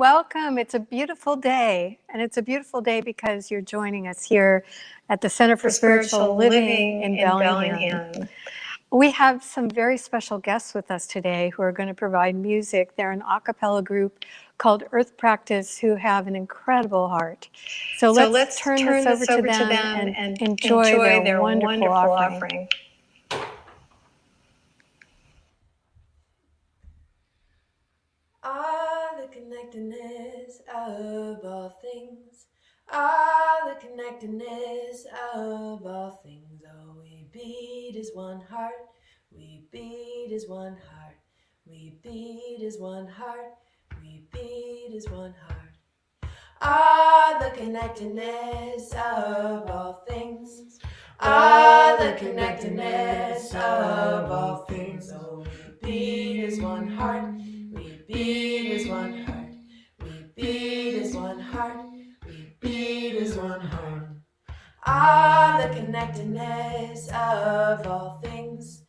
welcome. It's a beautiful day. And it's a beautiful day because you're joining us here at the Center for Spiritual Living in Bellingham. We have some very special guests with us today who are going to provide music. They're an a cappella group called Earth Practice who have an incredible heart. So let's turn this over to them and enjoy their wonderful offering. The connectedness of all things. The connectedness of all things. Oh, we beat as one heart. We beat as one heart. We beat as one heart. We beat as one heart. The connectedness of all things. The connectedness of all things. Oh, we beat as one heart. We beat as one heart. We beat as one heart. We beat as one heart. The connectedness of all things.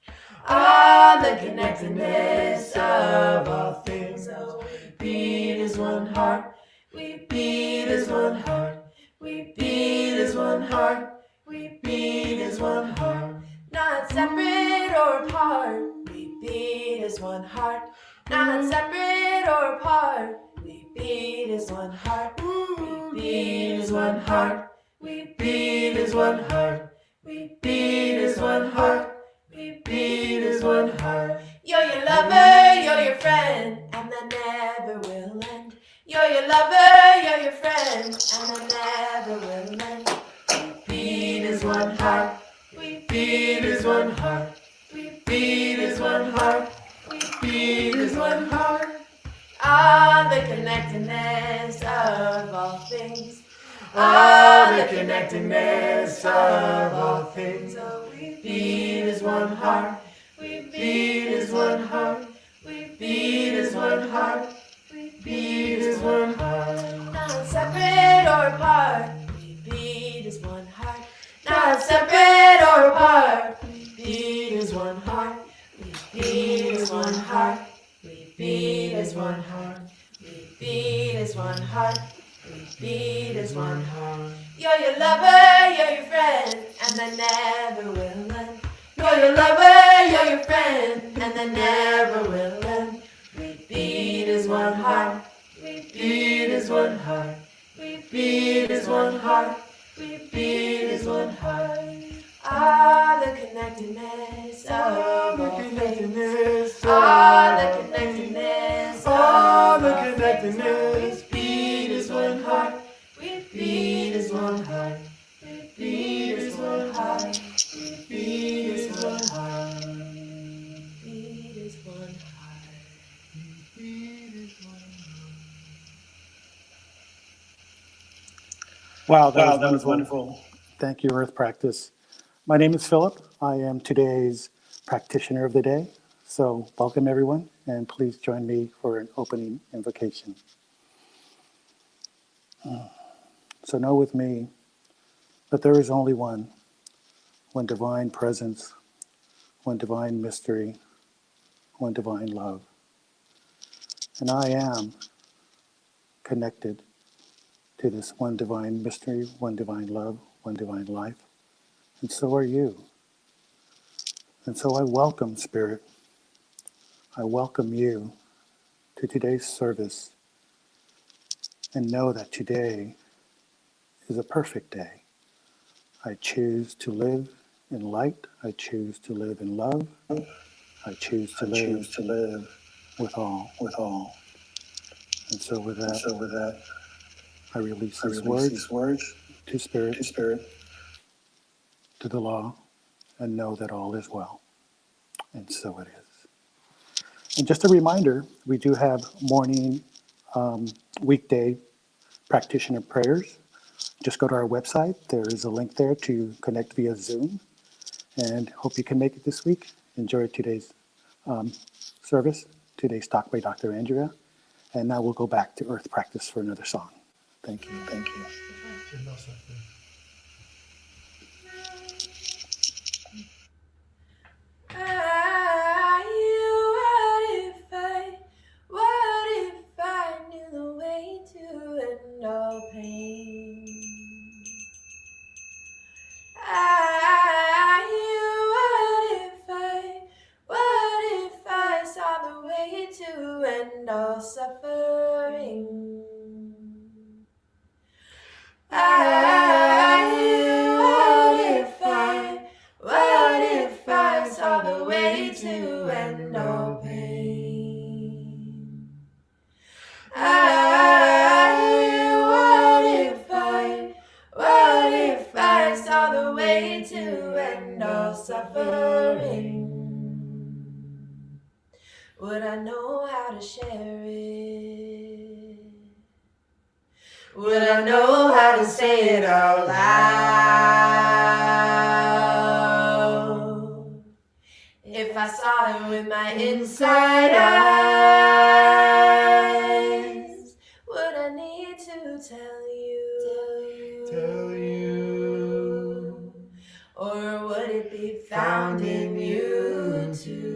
The connectedness of all things. Oh, we beat as one heart. We beat as one heart. We beat as one heart. We beat as one heart. Not separate or apart. We beat as one heart. Not separate or apart. We beat as one heart. We beat as one heart. We beat as one heart. We beat as one heart. We beat as one heart. You're your lover, you're your friend, and that never will end. You're your lover, you're your friend, and that never will end. We beat as one heart. We beat as one heart. We beat as one heart. We beat as one heart. The connectedness of all things. The connectedness of all things. Oh, we beat as one heart. We beat as one heart. We beat as one heart. We beat as one heart. Not separate or apart. We beat as one heart. Not separate or apart. We beat as one heart. We beat as one heart. We beat as one heart. We beat as one heart. We beat as one heart. You're your lover, you're your friend, and that never will end. You're your lover, you're your friend, and that never will end. We beat as one heart. We beat as one heart. We beat as one heart. We beat as one heart. The connectedness of all things. The connectedness of the connectedness. We beat as one heart. We beat as one heart. We beat as one heart. We beat as one heart. Beat as one heart. Beat as one heart. Wow, that was wonderful. Thank you, Earth Practice. My name is Phillip. I am today's practitioner of the day. So welcome everyone, and please join me for an opening invocation. So know with me that there is only one divine presence, one divine mystery, one divine love. And I am connected to this one divine mystery, one divine love, one divine life. And so are you. And so I welcome, Spirit. I welcome you to today's service and know that today is a perfect day. I choose to live in light. I choose to live in love. I choose to live with all. And so with that, I release these words to Spirit, to the law, and know that all is well. And so it is. And just a reminder, we do have morning, weekday practitioner prayers. Just go to our website. There is a link there to connect via Zoom. And hope you can make it this week. Enjoy today's service, today's talk by Dr. Andrea. And now we'll go back to Earth Practice for another song. Thank you. What if I knew the way to end all pain. What if I saw the way to end all suffering? Would I know how to share it? Would I know how to say it out loud? If I saw it with my inside eyes, would I need to tell you? Or would it be found in you too?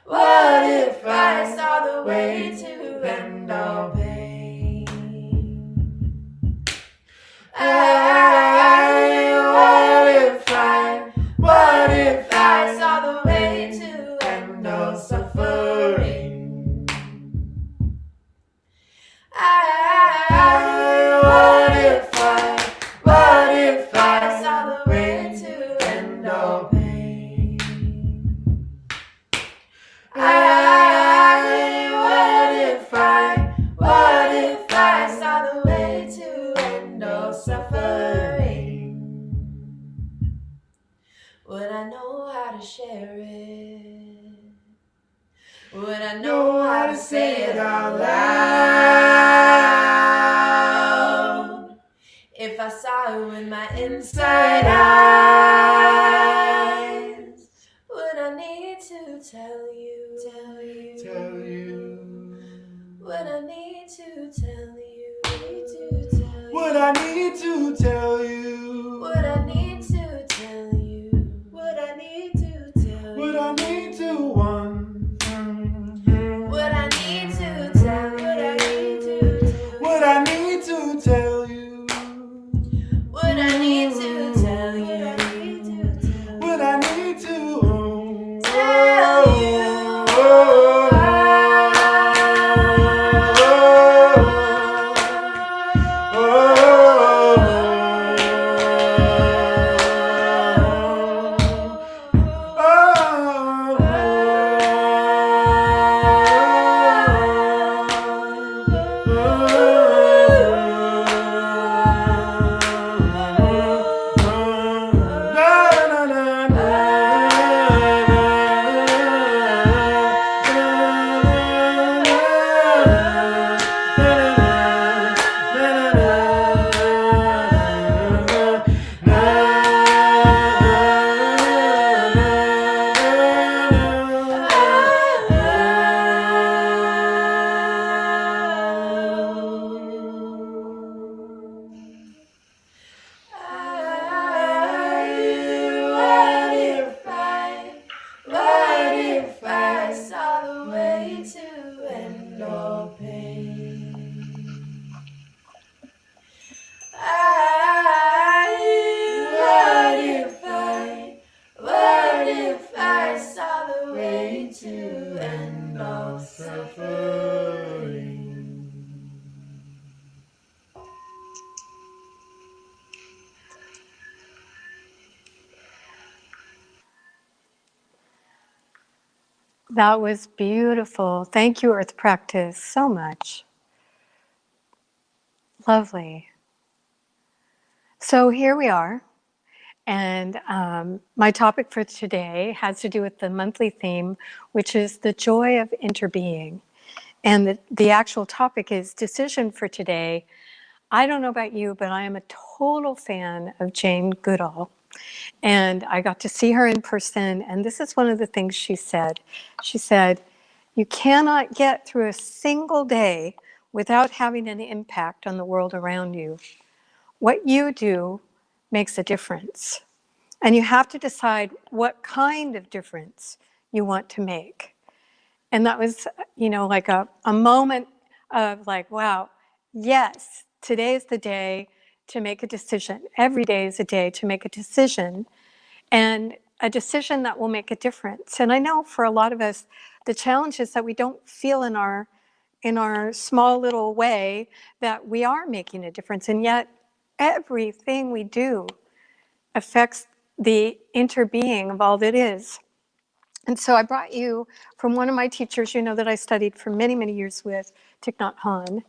What if I saw the way to end all pain? What if I saw the way to end all suffering? What if I saw the way to end all pain? What if I saw the way to end all suffering? Would I know how to share it? Would I know how to say it out loud? If I saw it with my inside eyes, would I need to tell you? Would I need to tell you? Would I need to tell you? Would I need to tell you? Would I need to tell you? Would I need to one? Would I need to tell you? Would I need to tell you? Would I need to tell you? Would I need to Tell you? What if I saw the way to end all pain? What if I saw the way to end all suffering? That was beautiful. Thank you, Earth Practice, so much. Lovely. So here we are. And my topic for today has to do with the monthly theme, which is the joy of interbeing. And the actual topic is decision for today. I don't know about you, but I am a total fan of Jane Goodall. And I got to see her in person. And this is one of the things she said. She said, you cannot get through a single day without having an impact on the world around you. What you do makes a difference. And you have to decide what kind of difference you want to make. And that was, like a moment of like, wow, yes, today is the day to make a decision. Every day is a day to make a decision, and a decision that will make a difference. And I know for a lot of us, the challenge is that we don't feel in our small little way that we are making a difference. And yet everything we do affects the interbeing of all that is. And so I brought you from one of my teachers, you know, that I studied for many, many years with, Thich Nhat Hanh,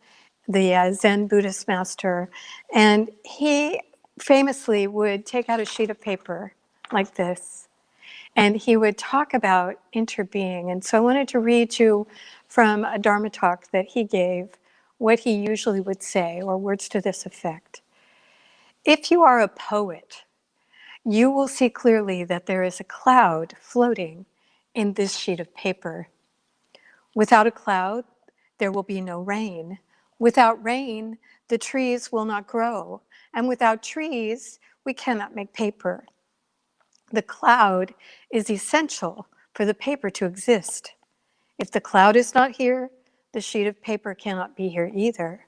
the Zen Buddhist master. And he famously would take out a sheet of paper like this, and he would talk about interbeing. And so I wanted to read you from a Dharma talk that he gave, what he usually would say, or words to this effect. If you are a poet, you will see clearly that there is a cloud floating in this sheet of paper. Without a cloud, there will be no rain. Without rain, the trees will not grow. And without trees, we cannot make paper. The cloud is essential for the paper to exist. If the cloud is not here, the sheet of paper cannot be here either.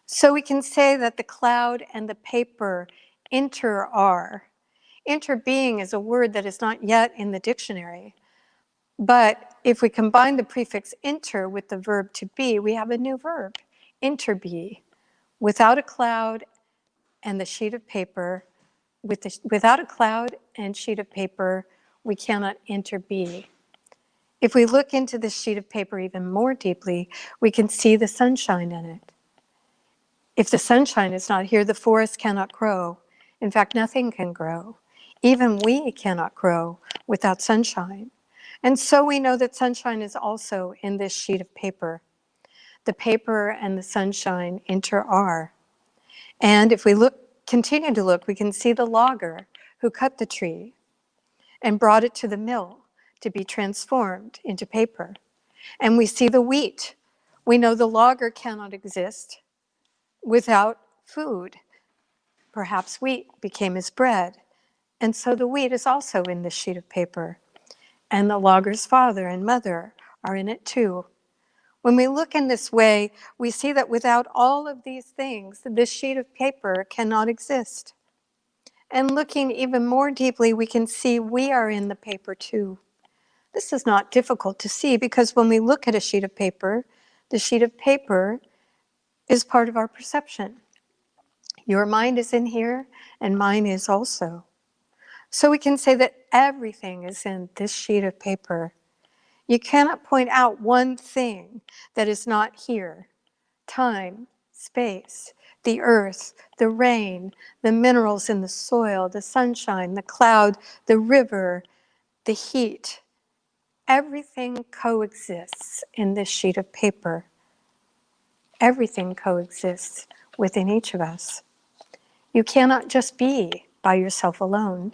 So we can say that the cloud and the paper inter-are. Interbeing is a word that is not yet in the dictionary. But if we combine the prefix inter with the verb to be, we have a new verb, interbe. Without a cloud and the sheet of paper, without a cloud and sheet of paper, we cannot interbe. If we look into this sheet of paper even more deeply, we can see the sunshine in it. If the sunshine is not here, the forest cannot grow. In fact, nothing can grow. Even we cannot grow without sunshine. And so we know that sunshine is also in this sheet of paper. The paper and the sunshine inter-are. And if we continue to look, we can see the logger who cut the tree and brought it to the mill to be transformed into paper. And we see the wheat. We know the logger cannot exist without food. Perhaps wheat became his bread. And so the wheat is also in this sheet of paper. And the logger's father and mother are in it too. When we look in this way, we see that without all of these things, this sheet of paper cannot exist. And looking even more deeply, we can see we are in the paper too. This is not difficult to see because when we look at a sheet of paper, the sheet of paper is part of our perception. Your mind is in here, and mine is also. So we can say that everything is in this sheet of paper. You cannot point out one thing that is not here. Time, space, the earth, the rain, the minerals in the soil, the sunshine, the cloud, the river, the heat. Everything coexists in this sheet of paper. Everything coexists within each of us. You cannot just be by yourself alone.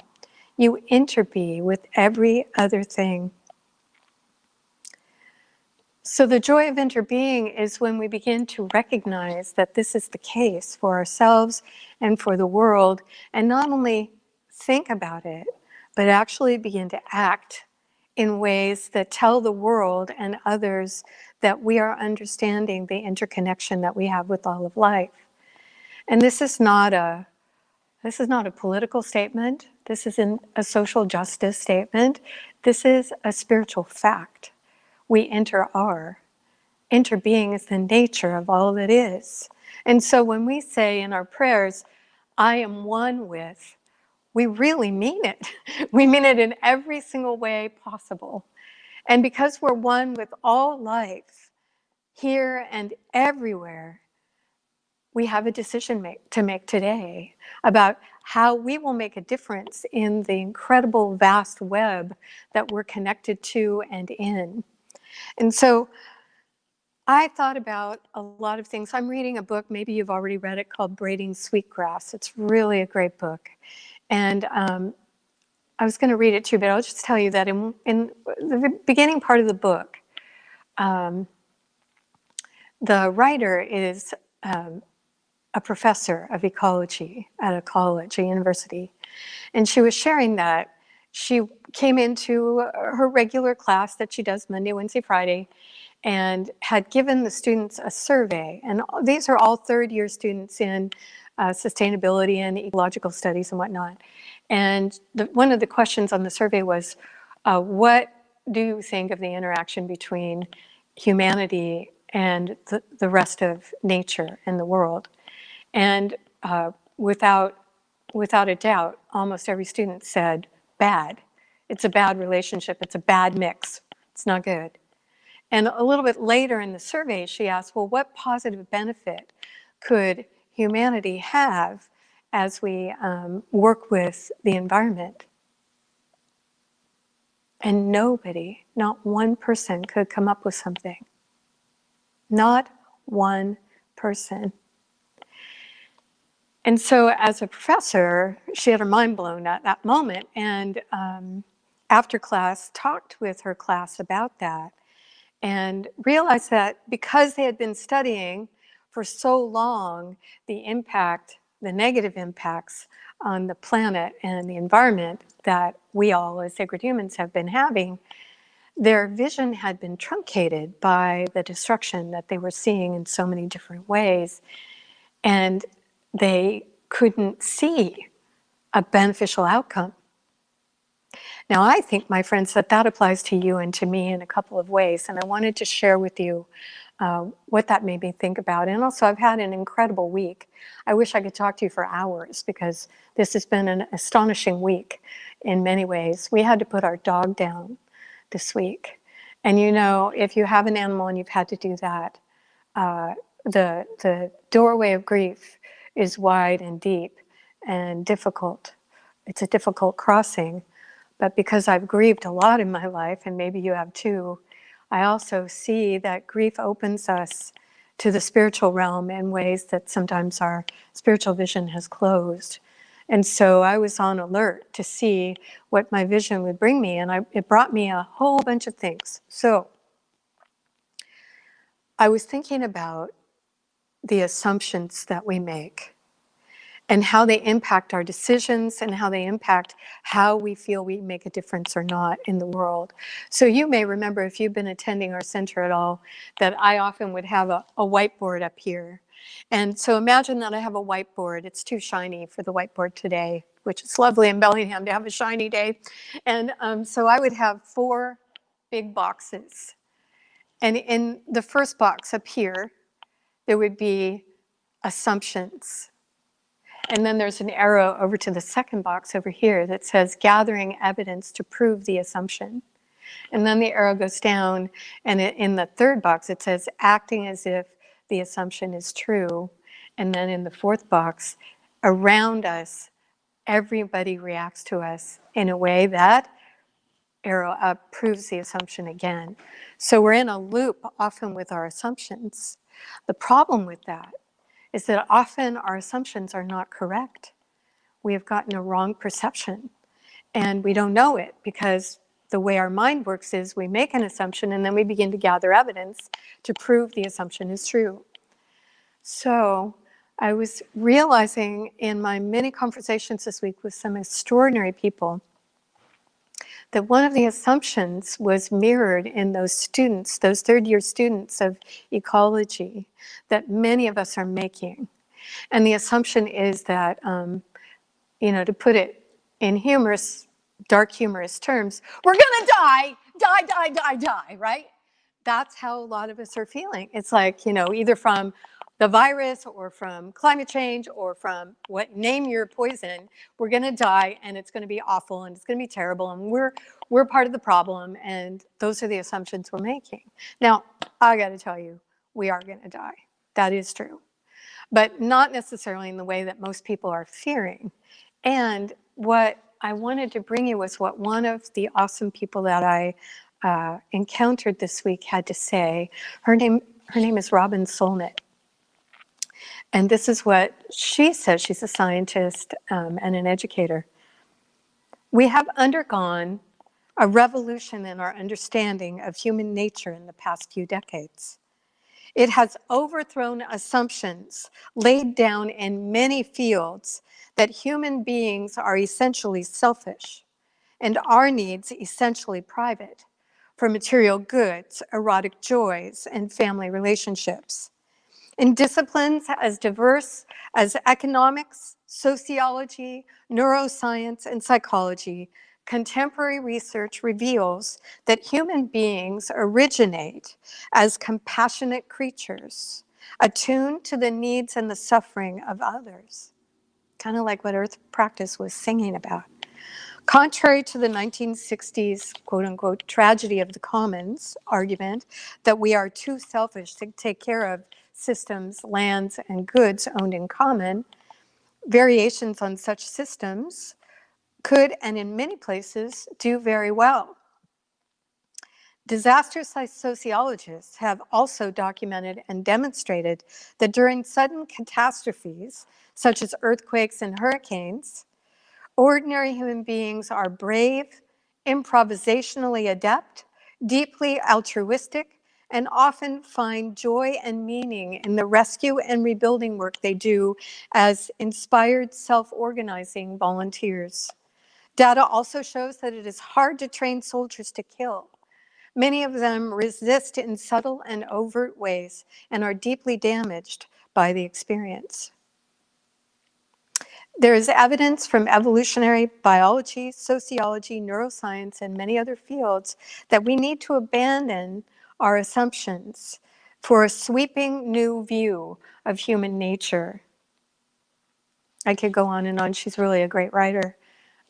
You interbe with every other thing. So the joy of interbeing is when we begin to recognize that this is the case for ourselves and for the world, and not only think about it, but actually begin to act in ways that tell the world and others that we are understanding the interconnection that we have with all of life. And this is not a political statement. This isn't a social justice statement. This is a spiritual fact. We inter-are. Interbeing is the nature of all that is. And so when we say in our prayers, I am one with, we really mean it. We mean it in every single way possible. And because we're one with all life, here and everywhere, we have a decision to make today about how we will make a difference in the incredible vast web that we're connected to and in. And so I thought about a lot of things. I'm reading a book, maybe you've already read it, called Braiding Sweetgrass. It's really a great book. And I was going to read it to you, but I'll just tell you that in the beginning part of the book, the writer is a professor of ecology at a college, a university. And she was sharing that she came into her regular class that she does Monday, Wednesday, Friday, and had given the students a survey. And these are all third-year students in sustainability and ecological studies and whatnot. And one of the questions on the survey was, what do you think of the interaction between humanity and the rest of nature and the world? And without a doubt, almost every student said bad. It's a bad relationship. It's a bad mix. It's not good. And a little bit later in the survey, she asked, well, what positive benefit could humanity have as we work with the environment? And nobody, not one person, could come up with something. Not one person. And so as a professor, she had her mind blown at that moment. And after class, talked with her class about that and realized that because they had been studying for so long the impact, the negative impacts on the planet and the environment that we all as sacred humans have been having, their vision had been truncated by the destruction that they were seeing in so many different ways. And they couldn't see a beneficial outcome. Now, I think, my friends, that that applies to you and to me in a couple of ways, and I wanted to share with you what that made me think about. And also, I've had an incredible week. I wish I could talk to you for hours because this has been an astonishing week in many ways. We had to put our dog down this week. And you know, if you have an animal and you've had to do that, the doorway of grief is wide and deep and difficult. It's a difficult crossing. But because I've grieved a lot in my life, and maybe you have too, I also see that grief opens us to the spiritual realm in ways that sometimes our spiritual vision has closed. And so I was on alert to see what my vision would bring me, and it brought me a whole bunch of things. So I was thinking about the assumptions that we make and how they impact our decisions and how they impact how we feel we make a difference or not in the world. So you may remember, if you've been attending our center at all, that I often would have a whiteboard up here. And so imagine that I have a whiteboard. It's too shiny for the whiteboard today, which is lovely in Bellingham to have a shiny day. And so I would have 4 big boxes. And in the first box up here, there would be assumptions. And then there's an arrow over to the second box over here that says gathering evidence to prove the assumption. And then the arrow goes down, and in the third box it says acting as if the assumption is true. And then in the fourth box, around us, everybody reacts to us in a way that, arrow up, proves the assumption again. So we're in a loop often with our assumptions. The problem with that is that often our assumptions are not correct. We have gotten a wrong perception, and we don't know it because the way our mind works is we make an assumption and then we begin to gather evidence to prove the assumption is true. So I was realizing in my many conversations this week with some extraordinary people that one of the assumptions was mirrored in those students, those third-year students of ecology, that many of us are making. And the assumption is that, to put it in dark humorous terms, we're gonna die, right? That's how a lot of us are feeling. It's like, either from the virus or from climate change or from name your poison, we're gonna die and it's gonna be awful and it's gonna be terrible and we're part of the problem, and those are the assumptions we're making. Now, I gotta tell you, we are gonna die. That is true. But not necessarily in the way that most people are fearing. And what I wanted to bring you was what one of the awesome people that I encountered this week had to say. Her name is Robin Solnit. And this is what she says. She's a scientist and an educator. We have undergone a revolution in our understanding of human nature in the past few decades. It has overthrown assumptions laid down in many fields that human beings are essentially selfish and our needs essentially private, for material goods, erotic joys, and family relationships. In disciplines as diverse as economics, sociology, neuroscience, and psychology, contemporary research reveals that human beings originate as compassionate creatures, attuned to the needs and the suffering of others. kind of like what Earth Practice was singing about. Contrary to the 1960s, quote unquote, tragedy of the commons argument that we are too selfish to take care of systems, lands, and goods owned in common, variations on such systems could, and in many places, do very well. Disaster sociologists have also documented and demonstrated that during sudden catastrophes, such as earthquakes and hurricanes, ordinary human beings are brave, improvisationally adept, deeply altruistic, and often find joy and meaning in the rescue and rebuilding work they do as inspired self-organizing volunteers. Data also shows that it is hard to train soldiers to kill. Many of them resist in subtle and overt ways and are deeply damaged by the experience. There is evidence from evolutionary biology, sociology, neuroscience, and many other fields that we need to abandon our assumptions for a sweeping new view of human nature. I could go on and on. She's really a great writer.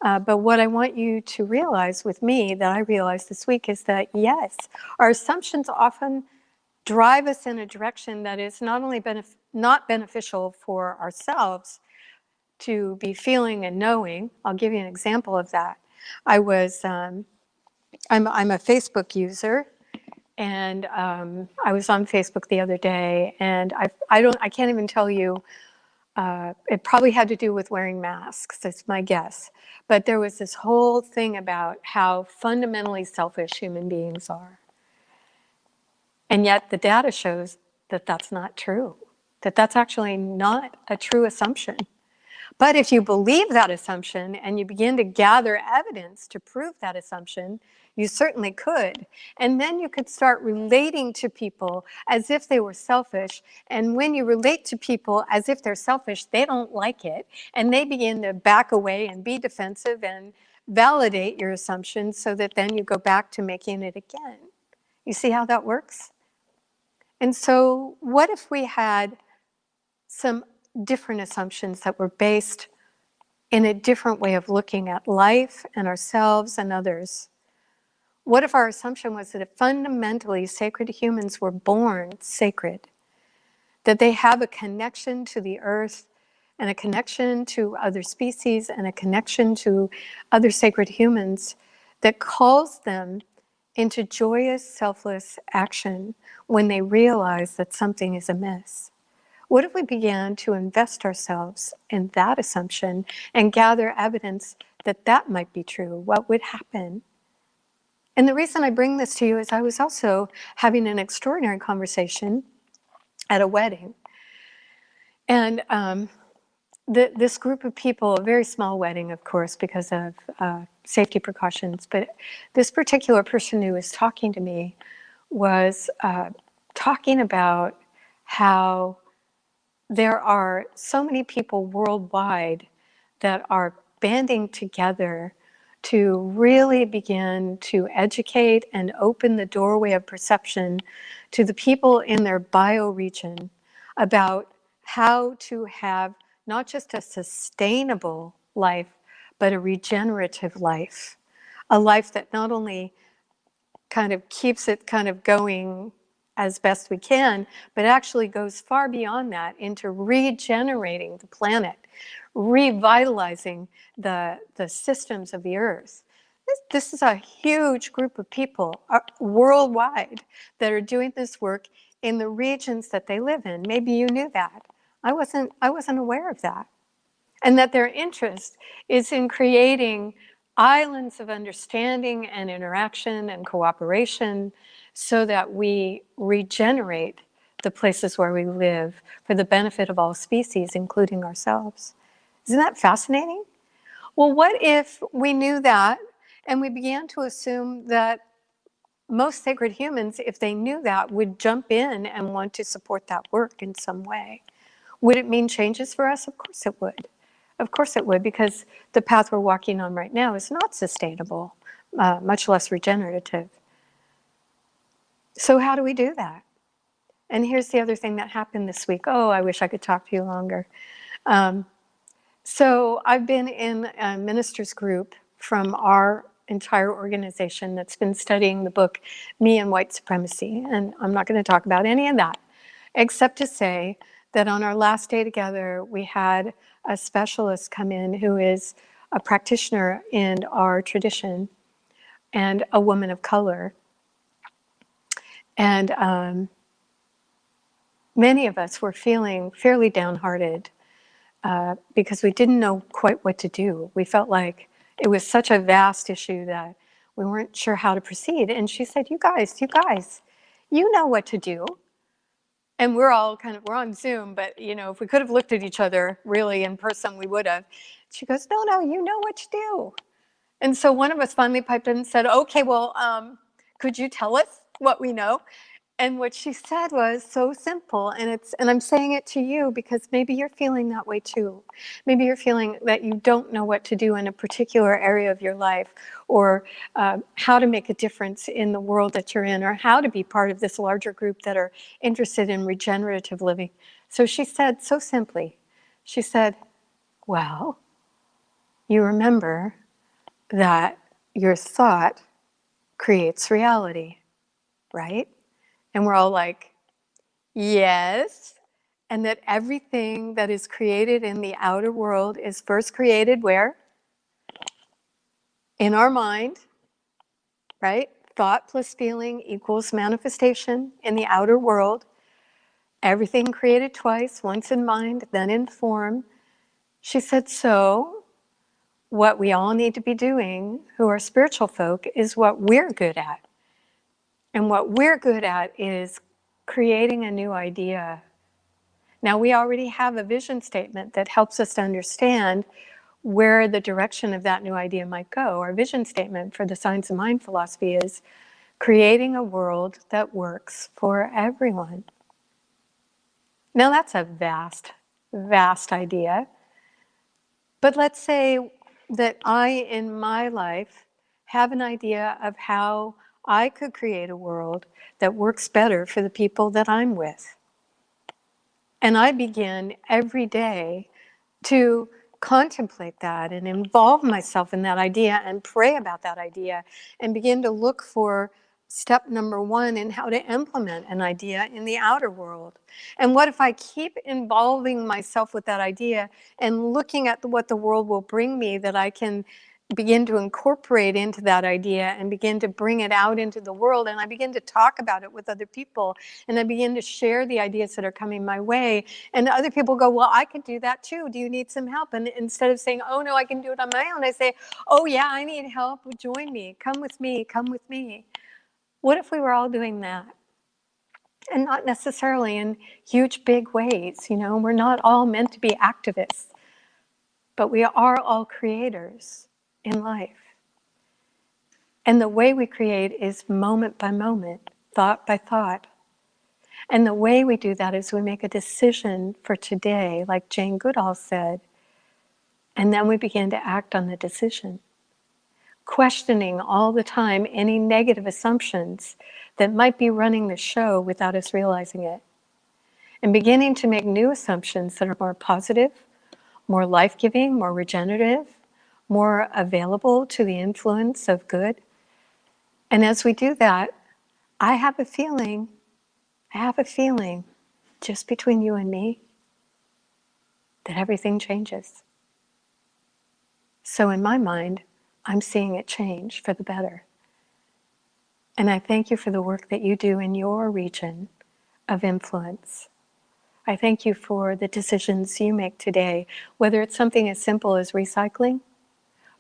But what I want you to realize with me that I realized this week is that, yes, our assumptions often drive us in a direction that is not only not beneficial for ourselves to be feeling and knowing. I'll give you an example of that. I'm a Facebook user, and I was on Facebook the other day, and I can't even tell you. It probably had to do with wearing masks, that's my guess. But there was this whole thing about how fundamentally selfish human beings are. And yet the data shows that that's not true, that that's actually not a true assumption. But if you believe that assumption and you begin to gather evidence to prove that assumption, you certainly could. And then you could start relating to people as if they were selfish. And when you relate to people as if they're selfish, they don't like it. And they begin to back away and be defensive and validate your assumption so that then you go back to making it again. You see how that works? And so what if we had some different assumptions that were based in a different way of looking at life and ourselves and others? What if our assumption was that fundamentally sacred humans were born sacred, that they have a connection to the earth and a connection to other species and a connection to other sacred humans that calls them into joyous, selfless action when they realize that something is amiss? What if we began to invest ourselves in that assumption and gather evidence that that might be true? What would happen? And the reason I bring this to you is I was also having an extraordinary conversation at a wedding. And this group of people, a very small wedding, of course, because of safety precautions, but this particular person who was talking to me was talking about how there are so many people worldwide that are banding together to really begin to educate and open the doorway of perception to the people in their bioregion about how to have not just a sustainable life, but a regenerative life. A life that not only kind of keeps it kind of going as best we can, but actually goes far beyond that into regenerating the planet, revitalizing the systems of the earth. This is a huge group of people worldwide that are doing this work in the regions that they live in. Maybe you knew that. I wasn't aware of that. And that their interest is in creating islands of understanding and interaction and cooperation so that we regenerate the places where we live for the benefit of all species, including ourselves. Isn't that fascinating? Well, what if we knew that and we began to assume that most sacred humans, if they knew that, would jump in and want to support that work in some way? Would it mean changes for us? Of course it would. Of course it would, because the path we're walking on right now is not sustainable, much less regenerative. So how do we do that? And here's the other thing that happened this week. Oh, I wish I could talk to you longer. So I've been in a ministers group from our entire organization that's been studying the book Me and White Supremacy. And I'm not going to talk about any of that, except to say that on our last day together, we had a specialist come in who is a practitioner in our tradition and a woman of color. And many of us were feeling fairly downhearted because we didn't know quite what to do. We felt like it was such a vast issue that we weren't sure how to proceed. And she said, you guys, you know what to do. And we're all we're on Zoom, but if we could have looked at each other really in person, we would have. She goes, no, you know what to do. And so one of us finally piped in and said, okay, well, could you tell us what we know? And what she said was so simple, and I'm saying it to you because maybe you're feeling that way too. Maybe you're feeling that you don't know what to do in a particular area of your life, or how to make a difference in the world that you're in, or how to be part of this larger group that are interested in regenerative living. So she said so simply, she said, well, you remember that your thought creates reality, right? And we're all like, yes. And that everything that is created in the outer world is first created where? In our mind, right? Thought plus feeling equals manifestation in the outer world. Everything created twice, once in mind, then in form. She said, so what we all need to be doing, who are spiritual folk, is what we're good at. And what we're good at is creating a new idea. Now, we already have a vision statement that helps us to understand where the direction of that new idea might go. Our vision statement for the Science of Mind philosophy is creating a world that works for everyone. Now, that's a vast, vast idea. But let's say that I, in my life, have an idea of how I could create a world that works better for the people that I'm with. And I begin every day to contemplate that and involve myself in that idea and pray about that idea and begin to look for step number one in how to implement an idea in the outer world. And what if I keep involving myself with that idea and looking at what the world will bring me that I can begin to incorporate into that idea and begin to bring it out into the world, and I begin to talk about it with other people, and I begin to share the ideas that are coming my way, and other people go, well, I can do that too. Do you need some help? And instead of saying, oh no, I can do it on my own, I say, oh yeah, I need help. Join me. Come with me. Come with me. What if we were all doing that? And not necessarily in huge, big ways. We're not all meant to be activists, but we are all creators in life. And the way we create is moment by moment, thought by thought. And the way we do that is we make a decision for today, like Jane Goodall said, and then we begin to act on the decision, questioning all the time any negative assumptions that might be running the show without us realizing it, and beginning to make new assumptions that are more positive, more life-giving, more regenerative, more available to the influence of good. And as we do that, I have a feeling, just between you and me, that everything changes. So in my mind, I'm seeing it change for the better. And I thank you for the work that you do in your region of influence. I thank you for the decisions you make today, whether it's something as simple as recycling,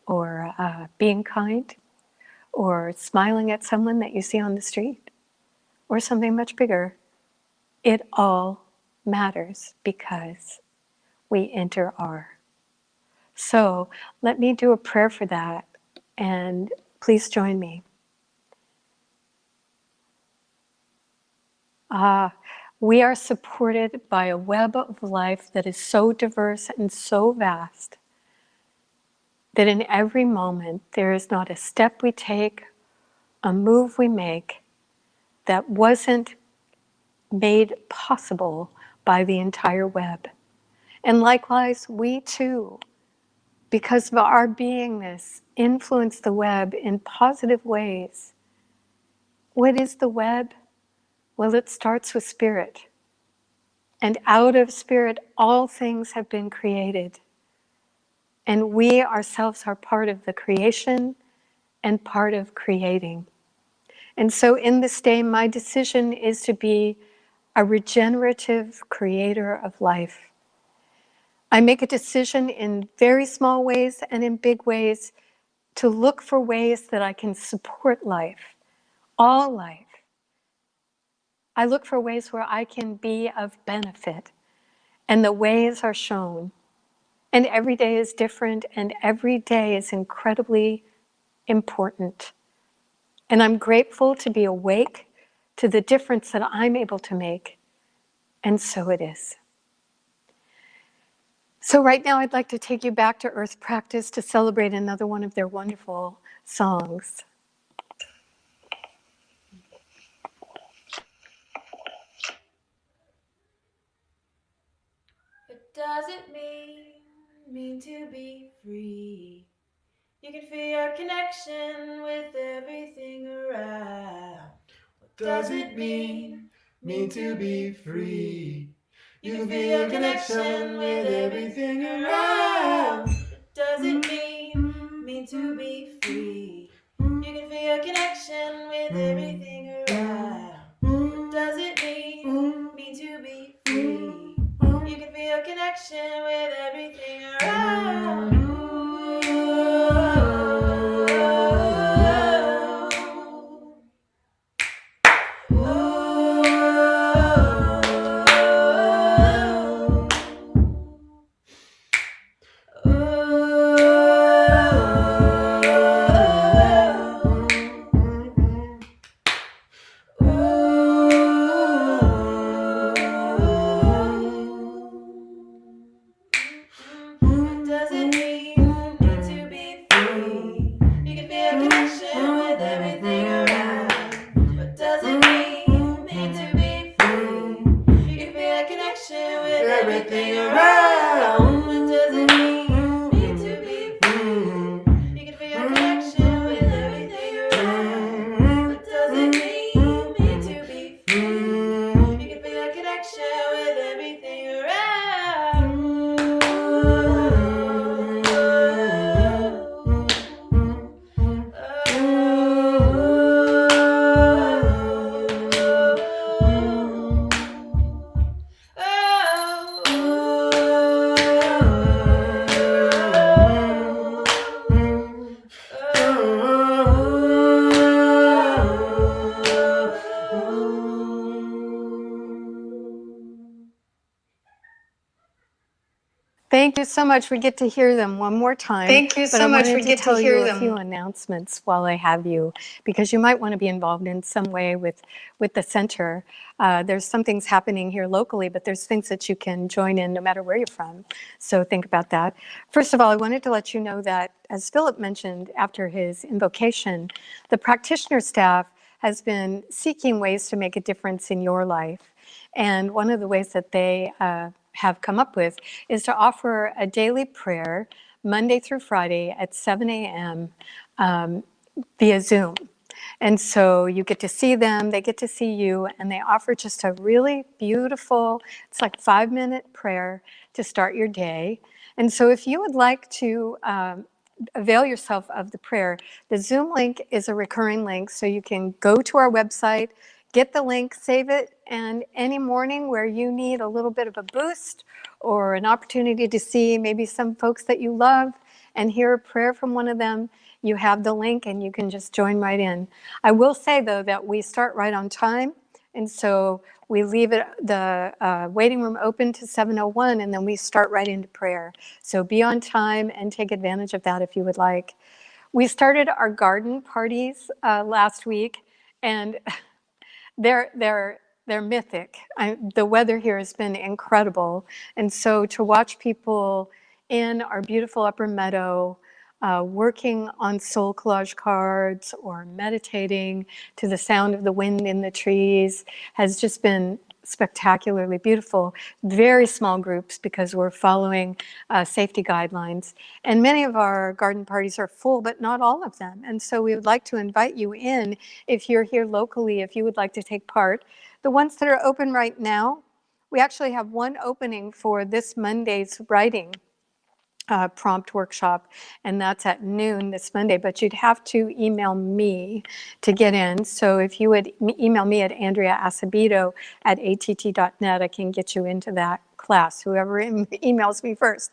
or being kind, or smiling at someone that you see on the street, or something much bigger. It all matters because we enter our. So let me do a prayer for that, and please join me. We are supported by a web of life that is so diverse and so vast that in every moment there is not a step we take, a move we make that wasn't made possible by the entire web. And likewise, we too because of our beingness, influence the web in positive ways. What is the web? Well, it starts with spirit. And out of spirit, all things have been created. And we ourselves are part of the creation and part of creating. And so in this day, my decision is to be a regenerative creator of life. I make a decision in very small ways and in big ways to look for ways that I can support life, all life. I look for ways where I can be of benefit, and the ways are shown. And every day is different, and every day is incredibly important. And I'm grateful to be awake to the difference that I'm able to make. And so it is. So right now I'd like to take you back to Earth Practice to celebrate another one of their wonderful songs. What does it mean to be free? You can feel your connection with everything around. What does it mean to be free? You can feel your connection with everything around. What does it mean to be free? You can feel your connection with everything around. What does it mean to be free? You can feel your connection with everything around. What does it mean to be free? You can feel a connection with everything around. What does it mean to be free? You can feel a connection with everything around. What does it mean to be free? You can feel a connection with everything around. What does it mean to be free? You can feel a connection with everything around. Thank you so much. We get to hear them one more time. Thank you so much. We get to tell hear you a them. few announcements while I have you, because you might want to be involved in some way with the center. There's some things happening here locally, but there's things that you can join in no matter where you're from. So think about that. First of all, I wanted to let you know that, as Phillip mentioned after his invocation, the practitioner staff has been seeking ways to make a difference in your life. And one of the ways that they have come up with is to offer a daily prayer Monday through Friday at 7 a.m. Via Zoom. And so you get to see them, they get to see you, and they offer just a really beautiful, it's like 5-minute prayer to start your day. And so if you would like to avail yourself of the prayer, the Zoom link is a recurring link, so you can go to our website, get the link, save it, and any morning where you need a little bit of a boost or an opportunity to see maybe some folks that you love and hear a prayer from one of them, you have the link and you can just join right in. I will say, though, that we start right on time, and so we leave the waiting room open to 7:01, and then we start right into prayer. So be on time and take advantage of that if you would like. We started our garden parties last week, and they're mythic. The weather here has been incredible, and so to watch people in our beautiful upper meadow working on soul collage cards or meditating to the sound of the wind in the trees has just been spectacularly beautiful, very small groups because we're following safety guidelines. And many of our garden parties are full, but not all of them. And so we would like to invite you in if you're here locally, if you would like to take part. The ones that are open right now, we actually have one opening for this Monday's writing prompt workshop, and that's at noon this Monday, but you'd have to email me to get in. So if you would email me at Andrea Asebedo at att.net, I can get you into that class, whoever emails me first.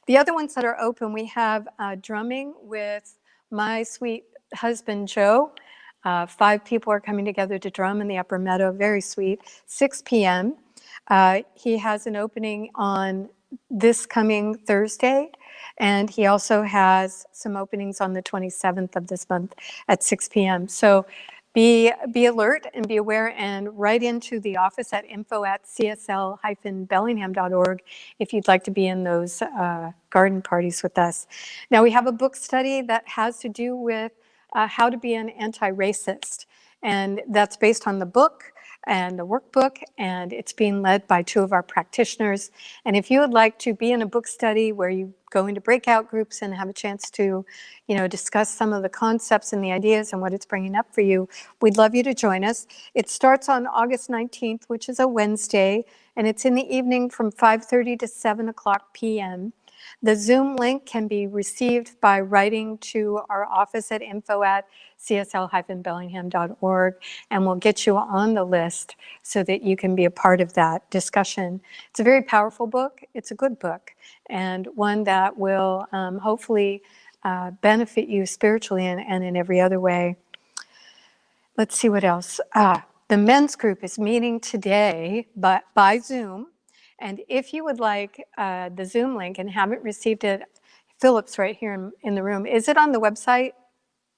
The other ones that are open, we have drumming with my sweet husband, Joe. 5 people are coming together to drum in the Upper Meadow, very sweet, 6 p.m. He has an opening on this coming Thursday, and he also has some openings on the 27th of this month at 6 p.m. So be alert and be aware, and write into the office at info@csl-bellingham.org if you'd like to be in those garden parties with us. Now, we have a book study that has to do with how to be an anti-racist, and that's based on the book and the workbook, and it's being led by 2 of our practitioners. And if you would like to be in a book study where you go into breakout groups and have a chance to, discuss some of the concepts and the ideas and what it's bringing up for you, we'd love you to join us. It starts on August 19th, which is a Wednesday, and it's in the evening from 5:30 to 7 o'clock p.m. The Zoom link can be received by writing to our office at info@csl-bellingham.org, and we'll get you on the list so that you can be a part of that discussion. It's a very powerful book. It's a good book, and one that will hopefully benefit you spiritually and in every other way. Let's see what else. The men's group is meeting today by Zoom. And if you would like the Zoom link and haven't received it, Phillip's right here in the room. Is it on the website?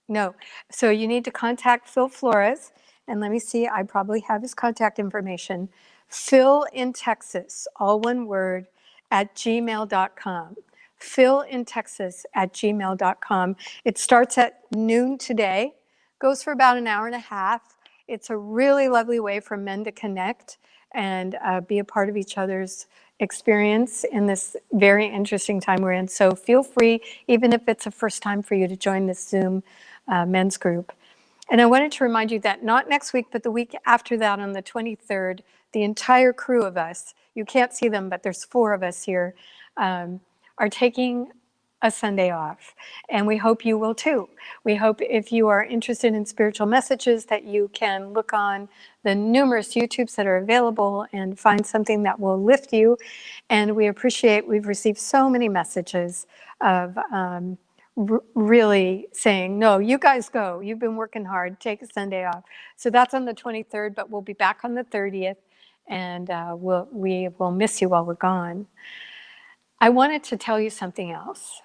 No. So you need to contact Phil Flores. And let me see, I probably have his contact information. Phil in Texas, all one word, at gmail.com. Phil in Texas at gmail.com. It starts at noon today, goes for about an hour and a half. It's a really lovely way for men to connect and be a part of each other's experience in this very interesting time we're in. So feel free, even if it's a first time for you, to join this Zoom men's group. And I wanted to remind you that not next week, but the week after that, on the 23rd, the entire crew of us, you can't see them, but there's 4 of us here, are taking a Sunday off. And we hope you will too. We hope if you are interested in spiritual messages that you can look on the numerous YouTubes that are available and find something that will lift you. And we've received so many messages of really saying, no, you guys go. You've been working hard. Take a Sunday off. So that's on the 23rd, but we'll be back on the 30th. And we will miss you while we're gone. I wanted to tell you something else.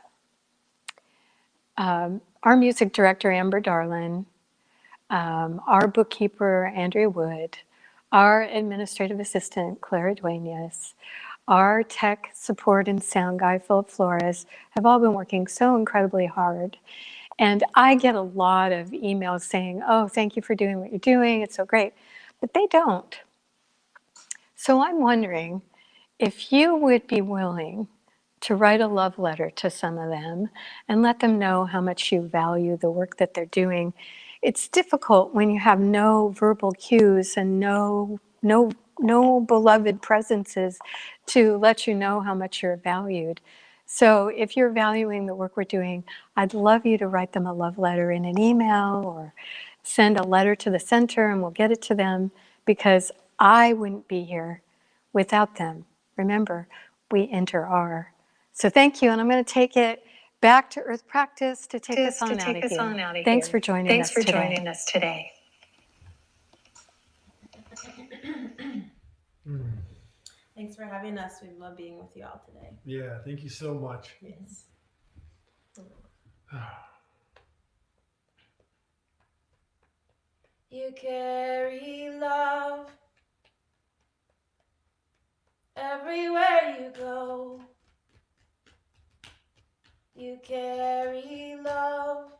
Our music director, Amber Darlin, our bookkeeper, Andrea Wood, our administrative assistant, Clara Duenas, our tech support and sound guy, Philip Flores, have all been working so incredibly hard. And I get a lot of emails saying, oh, thank you for doing what you're doing. It's so great. But they don't. So I'm wondering if you would be willing to write a love letter to some of them and let them know how much you value the work that they're doing. It's difficult when you have no verbal cues and no beloved presences to let you know how much you're valued. So if you're valuing the work we're doing, I'd love you to write them a love letter in an email or send a letter to the center and we'll get it to them, because I wouldn't be here without them. Remember, we enter our. So thank you, and I'm going to take it back to Earth Practice to take us on out of here. Thanks for joining us today. Thanks for having us. We love being with you all today. Yeah, thank you so much. Yes. You carry love everywhere you go. You carry love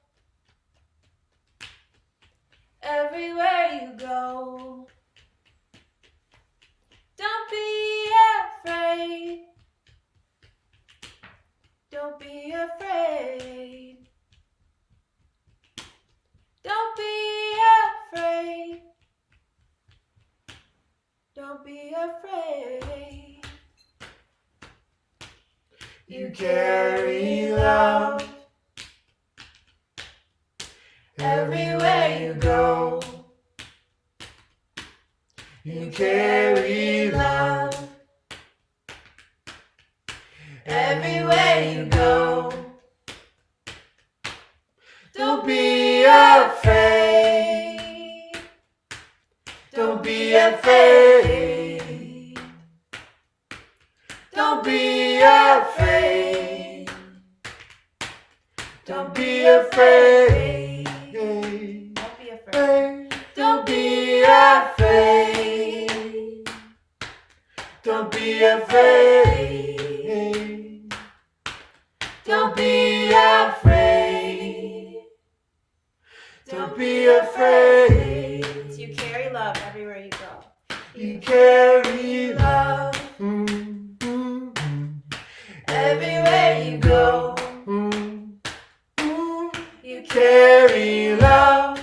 everywhere you go. be afraid. Don't be afraid. Don't be afraid. Don't be afraid. You carry love everywhere you go. You carry love everywhere you go. Don't be afraid. Don't be afraid. Don't be afraid. Don't be afraid. Don't be afraid. Don't be afraid. Don't be afraid. Don't be afraid. Don't be afraid. So you carry love everywhere you go. You carry love everywhere you go. You carry love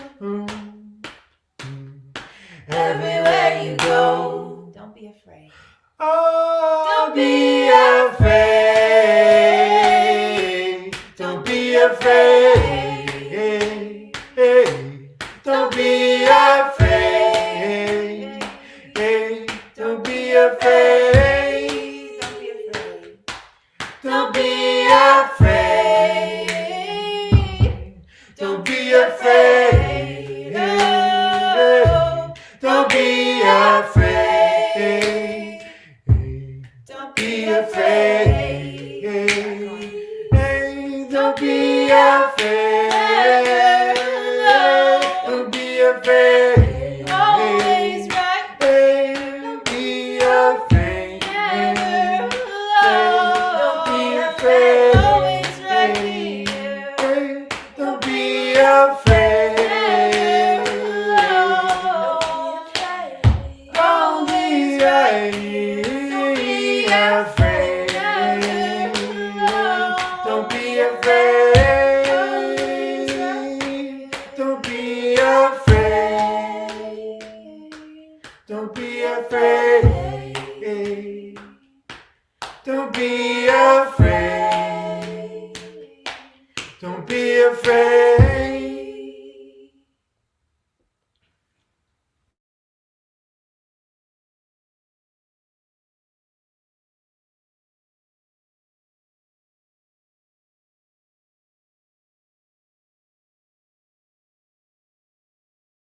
everywhere you go. Don't be afraid. Don't be afraid. Don't be afraid. Don't be afraid. Don't be afraid. Don't be afraid. Don't be afraid. Don't be afraid. Don't be afraid. Don't be afraid. Don't be afraid. Always right. Don't be afraid. Never alone. Don't be afraid. Always right here. Don't be afraid. Never alone. Always right here. Don't be afraid. Don't be afraid. Don't be afraid. Don't be afraid. Don't be afraid. Don't be afraid.